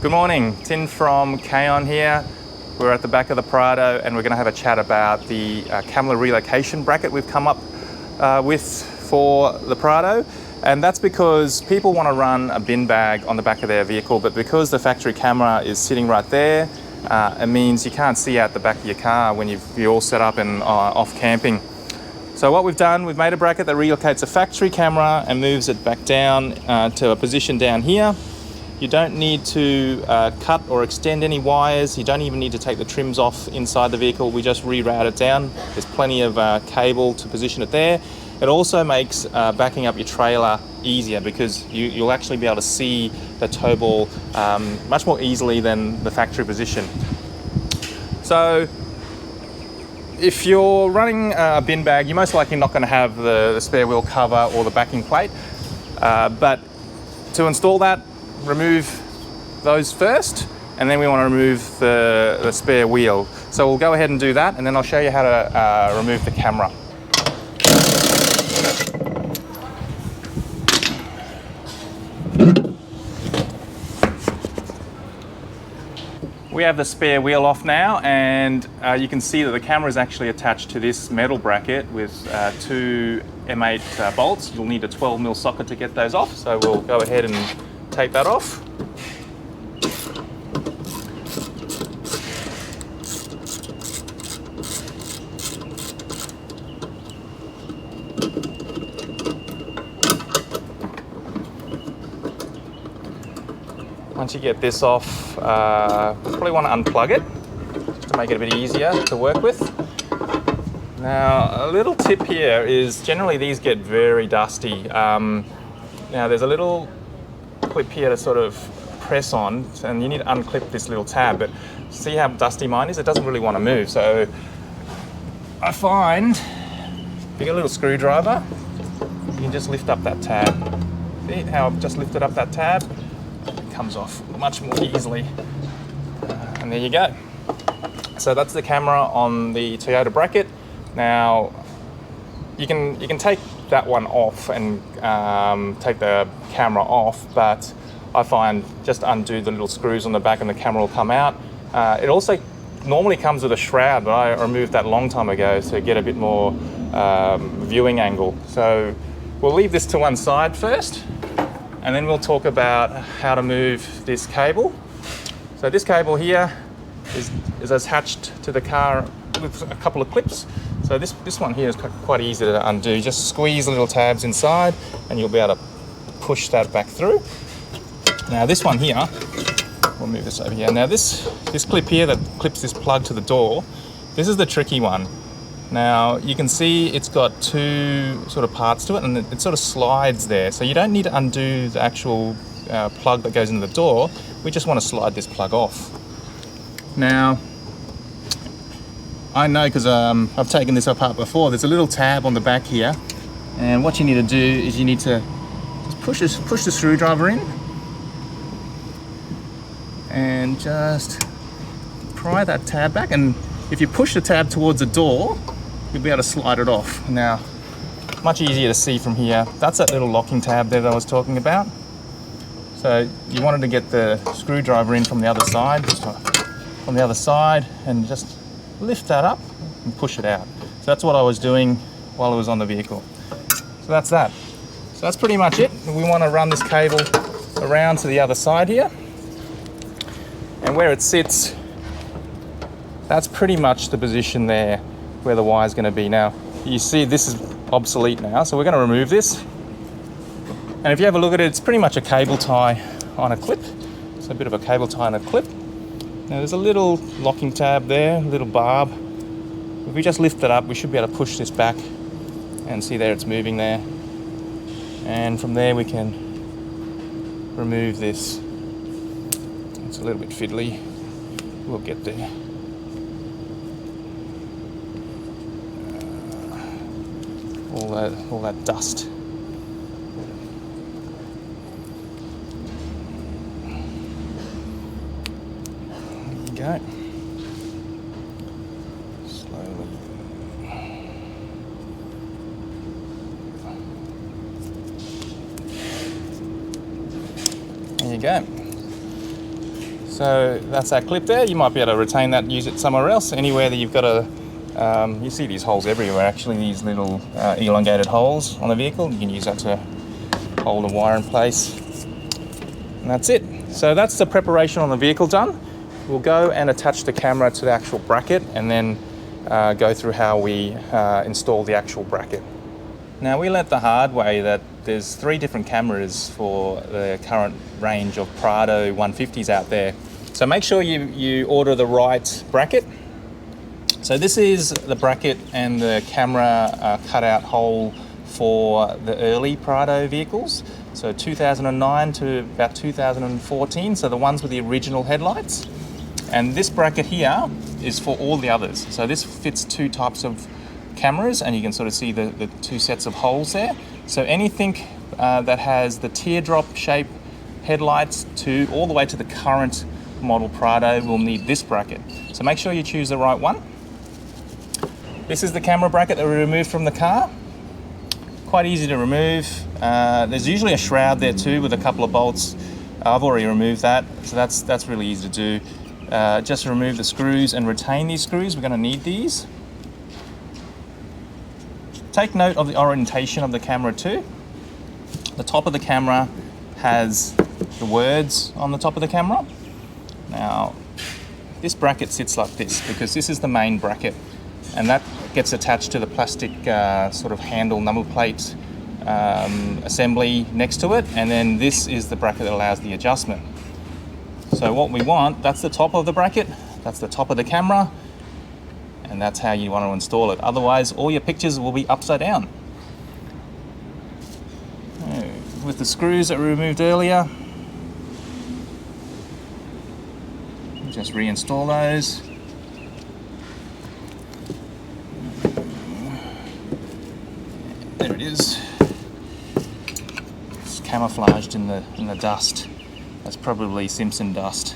Good morning, Tin from Kaon here. We're at the back of the Prado and we're going to have a chat about the camera relocation bracket we've come up with for the Prado. And that's because people want to run a bin bag on the back of their vehicle, but because the factory camera is sitting right there, it means you can't see out the back of your car when you're all set up and off camping. So what we've done, we've made a bracket that relocates a factory camera and moves it back down to a position down here. You don't need to cut or extend any wires. You don't even need to take the trims off inside the vehicle. We just reroute it down. There's plenty of cable to position it there. It also makes backing up your trailer easier because you'll actually be able to see the tow ball much more easily than the factory position. So if you're running a bin bag, you're most likely not going to have the spare wheel cover or the backing plate. But to install that, remove those first, and then we want to remove the spare wheel. So we'll go ahead and do that, and then I'll show you how to remove the camera. We have the spare wheel off now, and you can see that the camera is actually attached to this metal bracket with two M8 bolts. You'll need a 12mm socket to get those off, so we'll go ahead and take that off. Once you get this off, we'll probably want to unplug it just to make it a bit easier to work with. Now, a little tip here is generally these get very dusty. Now there's a little clip here to sort of press on, and you need to unclip this little tab, but see how dusty mine is? It doesn't really want to move. So I find if you get a little screwdriver, you can just lift up that tab. See how I've just lifted up that tab? It comes off much more easily. And there you go. So that's the camera on the Toyota bracket. Now you can take that one off and take the camera off, but I find just undo the little screws on the back and the camera will come out. It also normally comes with a shroud, but I removed that a long time ago to get a bit more viewing angle. So we'll leave this to one side first, and then we'll talk about how to move this cable. So this cable here is attached to the car with a couple of clips. So this one here is quite easy to undo. Just squeeze the little tabs inside and you'll be able to push that back through. Now this one here, we'll move this over here. Now this clip here that clips this plug to the door, this is the tricky one. Now you can see it's got two sort of parts to it, and it sort of slides there. So you don't need to undo the actual plug that goes into the door. We just want to slide this plug off. Now, I know because I've taken this apart before. There's a little tab on the back here, and what you need to do is you need to just push the screwdriver in and just pry that tab back, and if you push the tab towards the door, you'll be able to slide it off. Now, much easier to see from here. That's that little locking tab there that I was talking about. So you wanted to get the screwdriver in from the other side, and just lift that up and push it out. So that's what I was doing while I was on the vehicle. So that's that. So that's pretty much it. We want to run this cable around to the other side here. And where it sits, that's pretty much the position there where the wire is going to be. Now, you see this is obsolete now, so we're going to remove this. And if you have a look at it, it's pretty much a cable tie on a clip. It's a bit of a cable tie on a clip. Now there's a little locking tab there, a little barb. If we just lift it up, we should be able to push this back and see there it's moving there. And from there we can remove this. It's a little bit fiddly. We'll get there. All that dust. There you go. Slowly. There you go. So that's that clip there. You might be able to retain that and use it somewhere else. Anywhere that you've got a, you see these holes everywhere actually, these little elongated holes on the vehicle. You can use that to hold a wire in place. And that's it. So that's the preparation on the vehicle done. We'll go and attach the camera to the actual bracket and then go through how we install the actual bracket. Now we learnt the hard way that there's 3 different cameras for the current range of Prado 150s out there. So make sure you order the right bracket. So this is the bracket and the camera cutout hole for the early Prado vehicles. So 2009 to about 2014, so the ones with the original headlights. And this bracket here is for all the others. So this fits 2 types of cameras, and you can sort of see the 2 sets of holes there. So anything that has the teardrop shape headlights to all the way to the current model Prado will need this bracket. So make sure you choose the right one. This is the camera bracket that we removed from the car. Quite easy to remove. There's usually a shroud there too with a couple of bolts. I've already removed that, so that's really easy to do. Just remove the screws and retain these screws. We're going to need these. Take note of the orientation of the camera too. The top of the camera has the words on the top of the camera. Now, this bracket sits like this because this is the main bracket, and that gets attached to the plastic sort of handle number plate assembly next to it, and then this is the bracket that allows the adjustment. So what we want, that's the top of the bracket, that's the top of the camera, and that's how you want to install it. Otherwise, all your pictures will be upside down. With the screws that we removed earlier, just reinstall those. There it is. It's camouflaged in the dust. That's probably Simpson dust.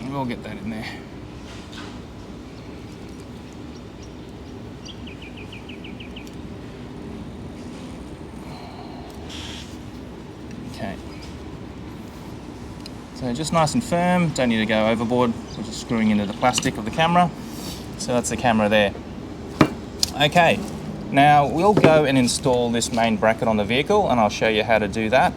We'll get that in there. Okay. So just nice and firm, don't need to go overboard. We're just screwing into the plastic of the camera. So that's the camera there. Okay, now we'll go and install this main bracket on the vehicle, and I'll show you how to do that.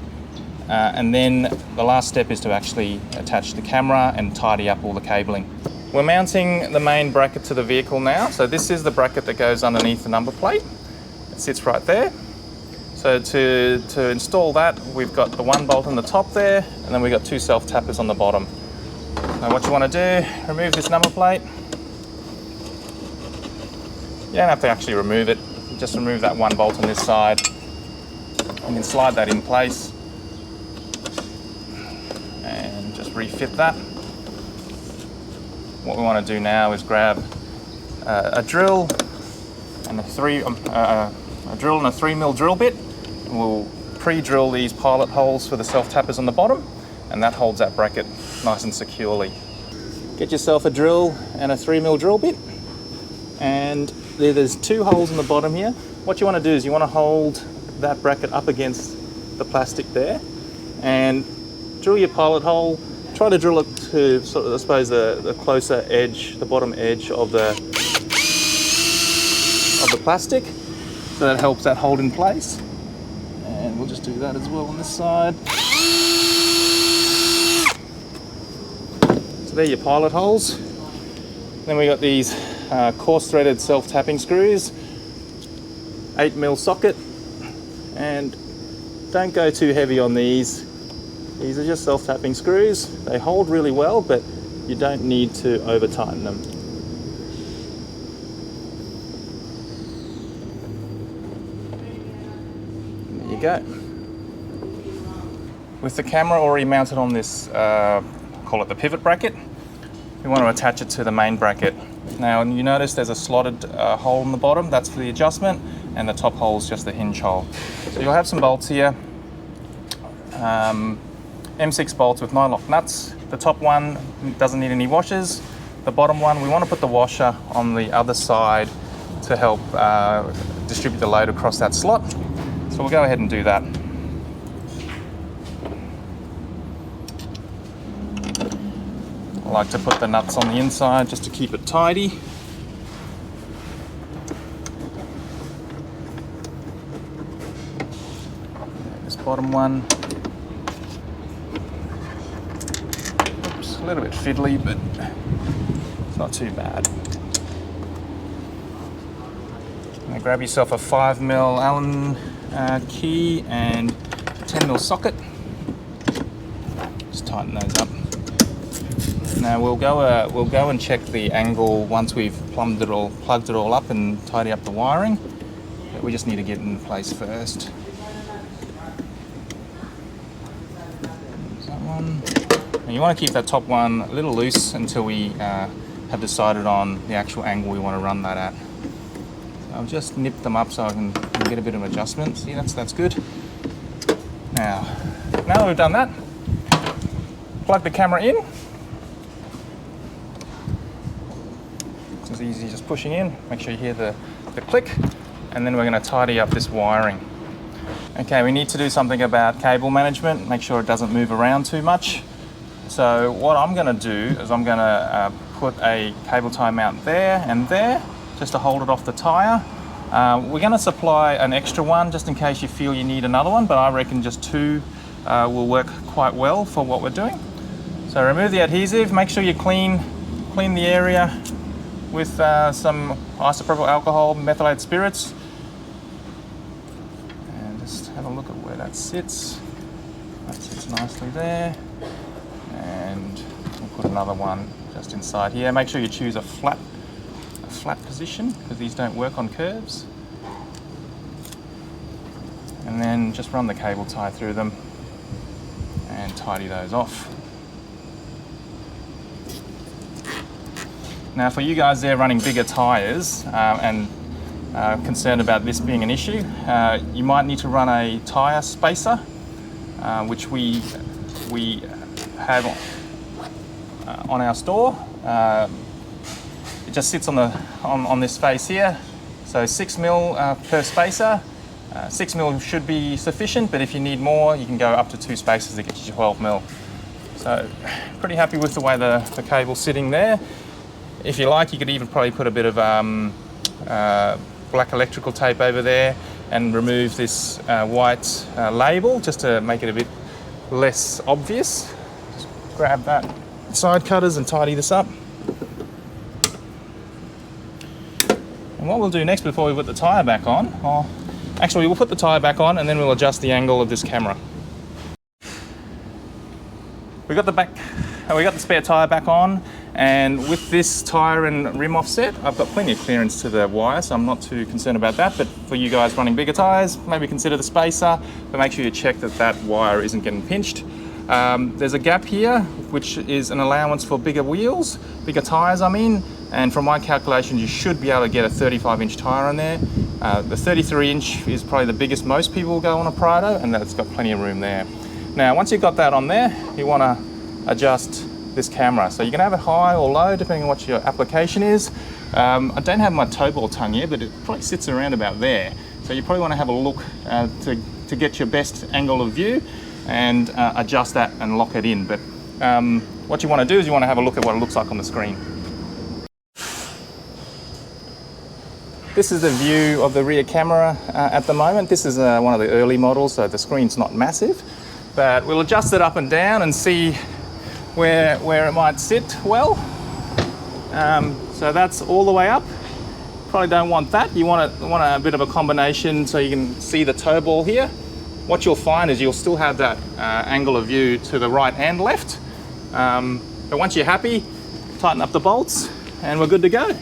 And then the last step is to actually attach the camera and tidy up all the cabling. We're mounting the main bracket to the vehicle now. So this is the bracket that goes underneath the number plate. It sits right there. So to install that, we've got the 1 bolt on the top there, and then we've got 2 self-tappers on the bottom. Now what you want to do, remove this number plate. You don't have to actually remove it, just remove that 1 bolt on this side. You can slide that in place and just refit that. What we want to do now is grab a drill and a 3mm drill bit. We'll pre-drill these pilot holes for the self-tappers on the bottom, and that holds that bracket nice and securely. Get yourself a drill and a 3mm drill bit, and there's 2 holes in the bottom here. What you want to do is you want to hold that bracket up against the plastic there and drill your pilot hole. Try to drill it to sort of, I suppose, the closer edge, the bottom edge of the plastic, so that helps that hold in place. And we'll just do that as well on this side. So there are your pilot holes. Then we got these coarse threaded self-tapping screws, 8mm socket, and don't go too heavy on these. These are just self-tapping screws. They hold really well, but you don't need to over tighten them. There you go. With the camera already mounted on this, call it the pivot bracket, we want to attach it to the main bracket. Now you notice there's a slotted hole in the bottom, that's for the adjustment, and the top hole is just the hinge hole. So you'll have some bolts here, M6 bolts with 9 lock nuts. The top one doesn't need any washers. The bottom one, we want to put the washer on the other side to help distribute the load across that slot. So we'll go ahead and do that. I like to put the nuts on the inside just to keep it tidy. This bottom one. Oops, a little bit fiddly, but it's not too bad. Now grab yourself a 5mm Allen key and 10mm socket. Just tighten those up. Now we'll go and check the angle once we've plugged it all up and tidy up the wiring. But we just need to get it in place first. There's that one. Now you want to keep that top one a little loose until we have decided on the actual angle we want to run that at. So I've just nipped them up so I can get a bit of adjustment. See, that's good. Now that we've done that, plug the camera in. It's as easy as just pushing in. Make sure you hear the click, and then we're going to tidy up this wiring. Okay, we need to do something about cable management, make sure it doesn't move around too much. So what I'm going to do is I'm going to put a cable tie mount there and there, just to hold it off the tyre. We're going to supply an extra one just in case you feel you need another one, but I reckon just two will work quite well for what we're doing. So remove the adhesive, make sure you clean the area with some isopropyl alcohol, methylated spirits. And just have a look at where that sits. That sits nicely there. And we'll put another one just inside here. Make sure you choose a flat position because these don't work on curves. And then just run the cable tie through them and tidy those off. Now for you guys there running bigger tyres and concerned about this being an issue, you might need to run a tyre spacer, which we have on our store. It just sits on this face here. So 6mm per spacer. 6mm should be sufficient, but if you need more, you can go up to 2 spacers to get you 12mm. So pretty happy with the way the cable's sitting there. If you like, you could even probably put a bit of black electrical tape over there and remove this white label just to make it a bit less obvious. Just grab that side cutters and tidy this up. And what we'll do next before we put the tyre back on, actually we'll put the tyre back on and then we'll adjust the angle of this camera. We got the spare tyre back on, and with this tyre and rim offset, I've got plenty of clearance to the wire, so I'm not too concerned about that. But for you guys running bigger tyres, maybe consider the spacer, but make sure you check that wire isn't getting pinched. There's a gap here, which is an allowance for bigger wheels, bigger tyres I mean, and from my calculations you should be able to get a 35-inch tyre on there. The 33-inch is probably the biggest most people will go on a Prado, and that's got plenty of room there. Now once you've got that on there, you want to adjust this camera. So you can have it high or low depending on what your application is. I don't have my toe ball tongue here, but it probably sits around about there. So you probably want to have a look to get your best angle of view and adjust that and lock it in. But what you want to do is you want to have a look at what it looks like on the screen. This is the view of the rear camera at the moment. This is one of the early models, so the screen's not massive, but we'll adjust it up and down and see where it might sit well. So that's all the way up. Probably don't want that. You want a bit of a combination so you can see the toe ball here. What you'll find is you'll still have that angle of view to the right and left. But once you're happy, tighten up the bolts and we're good to go.